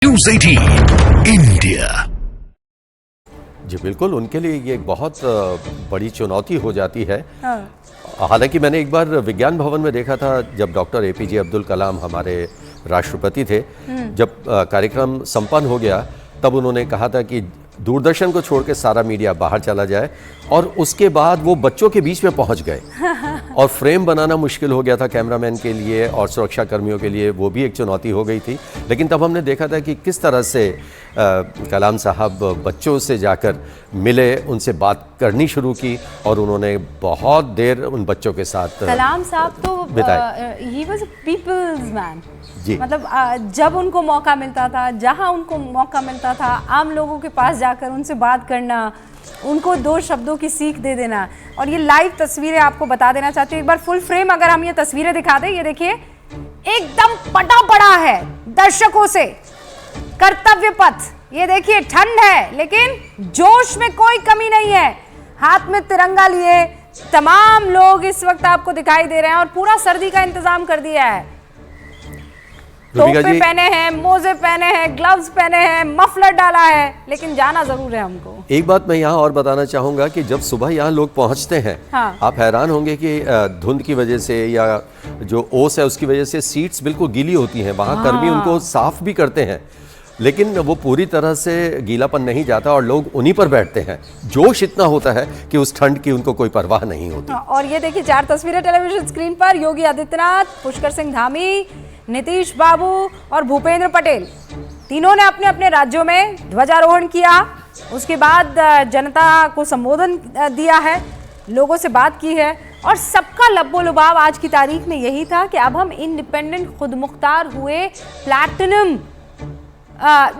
News 18 India. जी बिल्कुल, उनके लिए ये एक बहुत बड़ी चुनौती हो जाती है। हाँ। हालांकि मैंने एक बार विज्ञान भवन में देखा था, जब डॉक्टर एपीजे अब्दुल कलाम हमारे राष्ट्रपति थे, जब कार्यक्रम संपन्न हो गया तब उन्होंने कहा था कि दूरदर्शन को छोड़ के सारा मीडिया बाहर चला जाए, और उसके बाद वो बच्चों के बीच में पहुंच गए और फ्रेम बनाना मुश्किल हो गया था कैमरामैन के लिए और सुरक्षा कर्मियों के लिए, वो भी एक चुनौती हो गई थी। लेकिन तब हमने देखा था कि किस तरह से कलाम साहब बच्चों से जाकर मिले, उनसे बात करनी शुरू की और उन्होंने बहुत देर उन बच्चों के साथ कलाम साहब तो he was a people's man जी। मतलब जब उनको मौका मिलता था, जहां उनको मौका मिलता था, आम लोगों के पास जाकर उनसे बात करना, उनको दो शब्दों की सीख दे देना। और ये लाइव तस्वीरें आपको बता देना चाहती हूँ, एक बार फुल फ्रेम अगर हम ये तस्वीरें दिखा दें, ये देखिए एकदम पटा पड़ा है दर्शकों से कर्तव्य पथ। ये देखिए ठंड है लेकिन जोश में कोई कमी नहीं है, हाथ में तिरंगा लिए तमाम लोग इस वक्त आपको दिखाई दे रहे हैं और पूरा सर्दी का इंतजाम कर दिया है। टोपे पहने हैं, मोजे पहने हैं, ग्लव्स पहने हैं, मफलर डाला है, लेकिन जाना जरूर है हमको। एक बात मैं यहाँ और बताना चाहूँगा कि जब सुबह यहाँ लोग पहुँचते हैं, हाँ। आप हैरान होंगे कि धुंध की वजह से या जो ओस है उसकी वजह से सीट्स बिल्कुल गीली होती हैं। वहाँ कर्मी उनको साफ भी करते हैं, लेकिन वो पूरी तरह से गीलापन नहीं जाता और लोग उन्हीं पर बैठते हैं। जोश इतना होता है कि उस ठंड की उनको कोई परवाह नहीं होती। और ये देखिए 4 तस्वीरें टेलीविजन स्क्रीन पर, योगी आदित्यनाथ, पुष्कर सिंह धामी, नीतीश बाबू और भूपेंद्र पटेल, तीनों ने अपने अपने राज्यों में ध्वजारोहण किया। उसके बाद जनता को संबोधन दिया है, लोगों से बात की है और सबका लब्बो लुभाव आज की तारीख में यही था कि अब हम इंडिपेंडेंट खुद मुख्तार हुए प्लैटिनम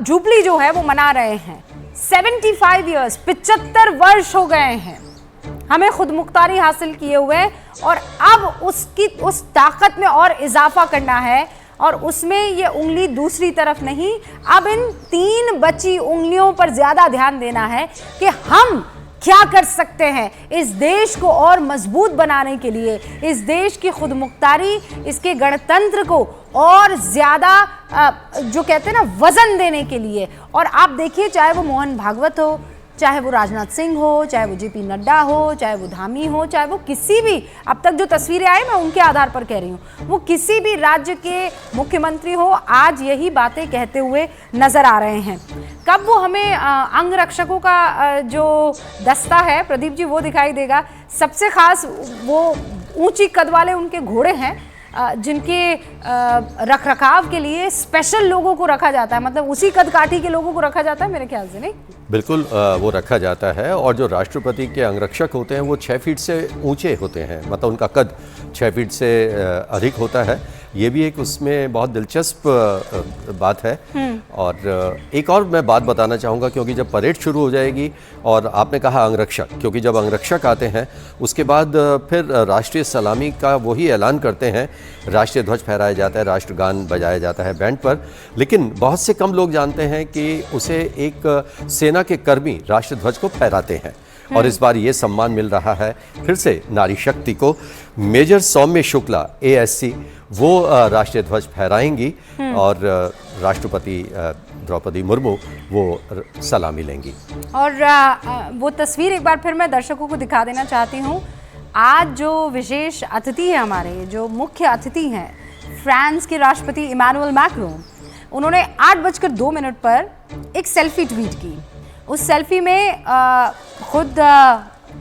जुबली जो है वो मना रहे हैं। 75 ईयर्स, 75 वर्ष हो गए हैं हमें खुद मुख्तारी हासिल किए हुए, और अब उस ताकत में और इजाफा करना है। और उसमें ये उंगली दूसरी तरफ नहीं, अब इन 3 बची उंगलियों पर ज्यादा ध्यान देना है कि हम क्या कर सकते हैं इस देश को और मजबूत बनाने के लिए, इस देश की खुद मुख्तारी, इसके गणतंत्र को और ज्यादा जो कहते हैं ना वजन देने के लिए। और आप देखिए, चाहे वो मोहन भागवत हो, चाहे वो राजनाथ सिंह हो, चाहे वो जेपी नड्डा हो, चाहे वो धामी हो, चाहे वो किसी भी, अब तक जो तस्वीरें आई मैं उनके आधार पर कह रही हूँ, वो किसी भी राज्य के मुख्यमंत्री हो, आज यही बातें कहते हुए नजर आ रहे हैं। कब वो हमें अंगरक्षकों का जो दस्ता है, प्रदीप जी, वो दिखाई देगा। सबसे खास वो ऊंची कद वाले उनके घोड़े हैं जिनके रखरखाव के लिए स्पेशल लोगों को रखा जाता है, मतलब उसी कद काठी के लोगों को रखा जाता है मेरे ख्याल से, नहीं? बिल्कुल वो रखा जाता है। और जो राष्ट्रपति के अंगरक्षक होते हैं वो 6 फीट से ऊंचे होते हैं, मतलब उनका कद 6 फीट से अधिक होता है। ये भी एक उसमें बहुत दिलचस्प बात है। और एक और मैं बात बताना चाहूँगा, क्योंकि जब परेड शुरू हो जाएगी, और आपने कहा अंगरक्षक, क्योंकि जब अंगरक्षक आते हैं उसके बाद फिर राष्ट्रीय सलामी का वही ऐलान करते हैं, राष्ट्रीय ध्वज फहराया जाता है, राष्ट्रगान बजाया जाता है बैंड पर। लेकिन बहुत से कम लोग जानते हैं कि उसे एक सेना के कर्मी राष्ट्रीय ध्वज को फहराते हैं। और इस बार ये सम्मान मिल रहा है फिर से नारी शक्ति को। मेजर सौम्य शुक्ला ASC वो राष्ट्रीय ध्वज फहराएंगी और राष्ट्रपति द्रौपदी मुर्मू वो सलामी लेंगी। और वो तस्वीर एक बार फिर मैं दर्शकों को दिखा देना चाहती हूँ। आज जो विशेष अतिथि है, हमारे जो मुख्य अतिथि हैं, फ्रांस के राष्ट्रपति इमैनुअल मैक्रों, उन्होंने 8:02 पर एक सेल्फी ट्वीट की। उस सेल्फी में खुद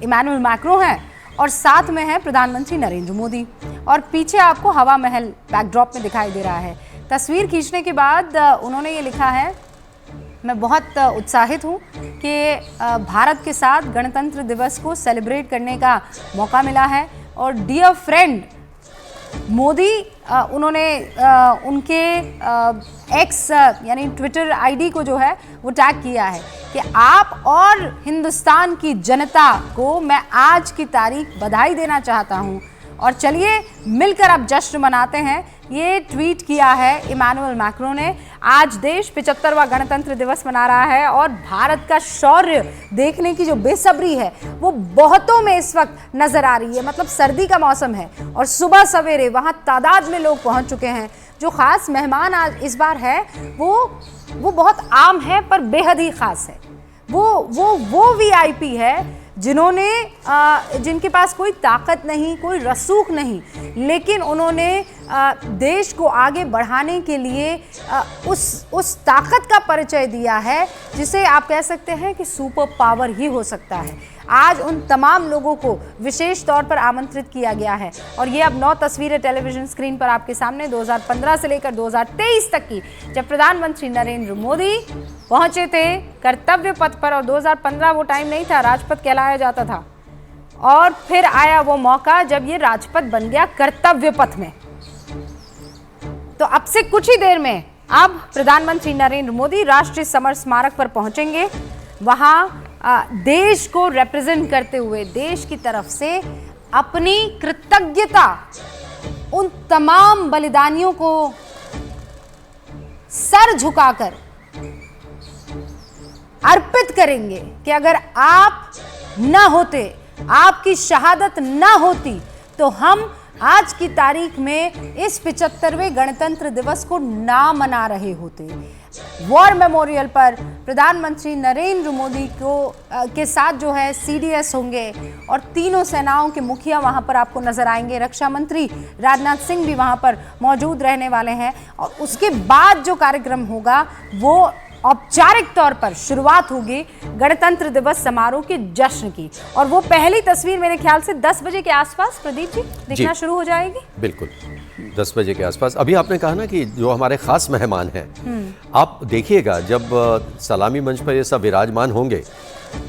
इमैनुअल मैक्रों हैं और साथ में है प्रधानमंत्री नरेंद्र मोदी, और पीछे आपको हवा महल बैकड्रॉप में दिखाई दे रहा है। तस्वीर खींचने के बाद उन्होंने ये लिखा है, मैं बहुत उत्साहित हूँ कि भारत के साथ गणतंत्र दिवस को सेलिब्रेट करने का मौका मिला है। और डियर फ्रेंड मोदी, उन्होंने उनके एक्स यानी ट्विटर ID को जो है वो टैग किया है कि आप और हिंदुस्तान की जनता को मैं आज की तारीख बधाई देना चाहता हूं, और चलिए मिलकर अब जश्न मनाते हैं। ये ट्वीट किया है इमैनुअल मैक्रों ने। आज देश 75वां गणतंत्र दिवस मना रहा है और भारत का शौर्य देखने की जो बेसब्री है वो बहुतों में इस वक्त नजर आ रही है। मतलब सर्दी का मौसम है और सुबह सवेरे वहां तादाद में लोग पहुंच चुके हैं। जो खास मेहमान आज इस बार है वो वो बहुत आम है पर बेहद ही खास है। वो वीआईपी है जिन्होंने जिनके पास कोई ताकत नहीं, कोई रसूख नहीं, लेकिन उन्होंने देश को आगे बढ़ाने के लिए उस ताकत का परिचय दिया है जिसे आप कह सकते हैं कि सुपर पावर ही हो सकता है। आज उन तमाम लोगों को विशेष तौर पर आमंत्रित किया गया है और ये अब 9 तस्वीरें टेलीविजन स्क्रीन पर आपके सामने 2015 से लेकर 2023 तक की, जब प्रधानमंत्री नरेंद्र मोदी पहुंचे थे कर्तव्य पथ पर। और 2015 वो टाइम नहीं था, राजपथ कहलाया जाता था, और फिर आया वो मौका जब ये राजपथ बन गया कर्तव्य पथ में। तो अब से कुछ ही देर में अब प्रधानमंत्री नरेंद्र मोदी राष्ट्रीय समर स्मारक पर पहुंचेंगे। वहां देश को रिप्रेजेंट करते हुए, देश की तरफ से अपनी कृतज्ञता उन तमाम बलिदानियों को सर झुकाकर अर्पित करेंगे कि अगर आप न होते, आपकी शहादत न होती, तो हम आज की तारीख में इस 75वें गणतंत्र दिवस को ना मना रहे होते। वॉर मेमोरियल पर प्रधानमंत्री नरेंद्र मोदी के साथ जो है सीडीएस होंगे और तीनों सेनाओं के मुखिया वहां पर आपको नजर आएंगे। रक्षा मंत्री राजनाथ सिंह भी वहां पर मौजूद रहने वाले हैं और उसके बाद जो कार्यक्रम होगा वो औपचारिक तौर पर शुरुआत होगी गणतंत्र दिवस समारोह के जश्न की। और वो पहली तस्वीर मेरे ख्याल से 10 बजे के आसपास प्रदीप जी दिखना शुरू हो जाएगी। बिल्कुल 10 बजे के आसपास। अभी आपने कहा ना कि जो हमारे खास मेहमान हैं, आप देखिएगा जब सलामी मंच पर ये सब विराजमान होंगे,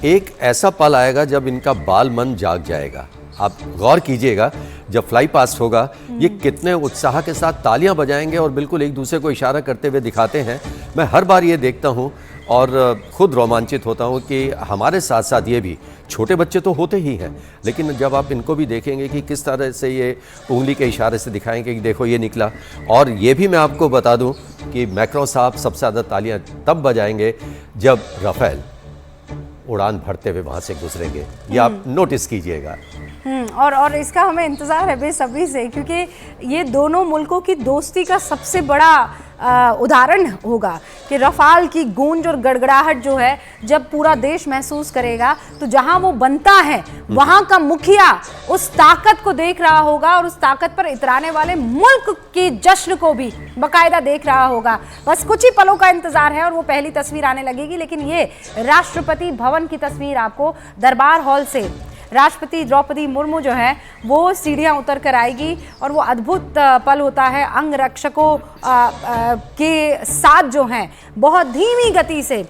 एक ऐसा पल आएगा जब इनका बाल मन जाग जाएगा। आप गौर कीजिएगा, जब फ्लाई पास्ट होगा ये कितने उत्साह के साथ तालियां बजाएंगे और बिल्कुल एक दूसरे को इशारा करते हुए दिखाते हैं। मैं हर बार ये देखता हूं और खुद रोमांचित होता हूं कि हमारे साथ साथ ये भी छोटे बच्चे तो होते ही हैं, लेकिन जब आप इनको भी देखेंगे कि किस तरह से ये उंगली के इशारे से दिखाएंगे कि देखो ये निकला। और ये भी मैं आपको बता दूं कि मैक्रो साहब सबसे ज़्यादा तालियां तब बजाएंगे जब राफेल उड़ान भरते हुए वहाँ से गुजरेंगे। ये आप नोटिस कीजिएगा। और इसका हमें इंतज़ार है बेसब्री से, क्योंकि ये दोनों मुल्कों की दोस्ती का सबसे बड़ा उदाहरण होगा कि रफाल की गूंज और गड़गड़ाहट जो है जब पूरा देश महसूस करेगा, तो जहां वो बनता है वहां का मुखिया उस ताकत को देख रहा होगा और उस ताकत पर इतराने वाले मुल्क के जश्न को भी बाकायदा देख रहा होगा। बस कुछ ही पलों का इंतजार है और वो पहली तस्वीर आने लगेगी। लेकिन ये राष्ट्रपति भवन की तस्वीर आपको दरबार हॉल से राष्ट्रपति द्रौपदी मुर्मू जो है वो सीढ़ियां उतर कर आएगी और वो अद्भुत पल होता है। अंगरक्षकों के साथ जो हैं बहुत धीमी गति से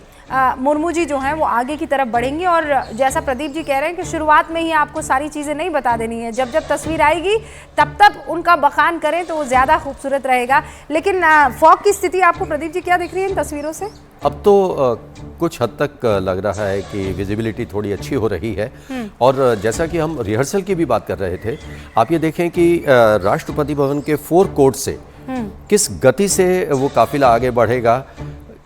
मुर्मू जी जो हैं वो आगे की तरफ बढ़ेंगी। और जैसा प्रदीप जी कह रहे हैं कि शुरुआत में ही आपको सारी चीज़ें नहीं बता देनी है, जब जब तस्वीर आएगी तब तब उनका बखान करें तो वो ज़्यादा खूबसूरत रहेगा। लेकिन फॉग की स्थिति आपको प्रदीप जी क्या दिख रही है इन तस्वीरों से? अब तो कुछ हद तक लग रहा है कि विजिबिलिटी थोड़ी अच्छी हो रही है। और जैसा कि हम रिहर्सल की भी बात कर रहे थे, आप ये देखें कि राष्ट्रपति भवन के 4 कोर्ट से किस गति से वो काफिला आगे बढ़ेगा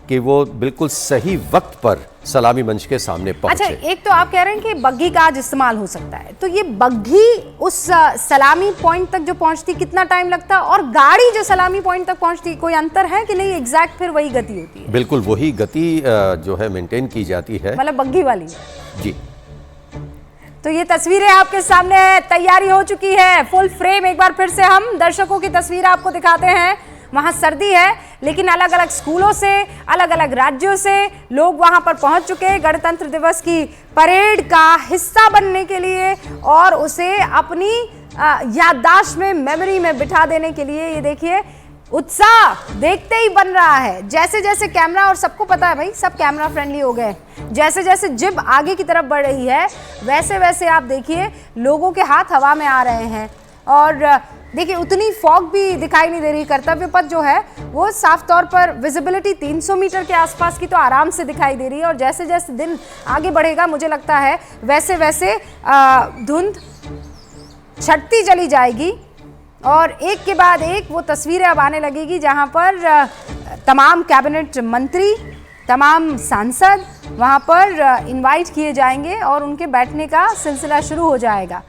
कि वो बिल्कुल सही वक्त पर सलामी मंच के सामने पहुंचे। अच्छा, एक तो आप कह रहे हैं कि बग्घी का आज इस्तेमाल हो सकता है, तो ये बग्घी उस सलामी पॉइंट तक जो पहुंचती कितना टाइम लगता, और गाड़ी जो सलामी पॉइंट तक पहुंचती कोई अंतर है कि नहीं? एग्जैक्ट फिर वही गति होती है? बिल्कुल वही गति जो है मेंटेन की जाती है, मतलब बग्घी वाली। जी। तो ये तस्वीरें आपके सामने तैयारी हो चुकी है फुल फ्रेम। एक बार फिर से हम दर्शकों की तस्वीर आपको दिखाते हैं। वहाँ सर्दी है, लेकिन अलग अलग स्कूलों से, अलग अलग राज्यों से लोग वहाँ पर पहुँच चुके हैं गणतंत्र दिवस की परेड का हिस्सा बनने के लिए और उसे अपनी याददाश्त में, मेमोरी में बिठा देने के लिए। ये देखिए उत्साह देखते ही बन रहा है। जैसे जैसे कैमरा, और सबको पता है भाई सब कैमरा फ्रेंडली हो गए, जैसे जैसे जिब आगे की तरफ बढ़ रही है वैसे वैसे आप देखिए लोगों के हाथ हवा में आ रहे हैं। और देखिए उतनी फॉग भी दिखाई नहीं दे रही। कर्तव्य पथ जो है वो साफ तौर पर विजिबिलिटी 300 मीटर के आसपास की तो आराम से दिखाई दे रही है। और जैसे जैसे दिन आगे बढ़ेगा मुझे लगता है वैसे वैसे धुंध छटती चली जाएगी और एक के बाद एक वो तस्वीरें अब आने लगेगी जहां पर तमाम कैबिनेट मंत्री, तमाम सांसद वहां पर इनवाइट किए जाएंगे और उनके बैठने का सिलसिला शुरू हो जाएगा।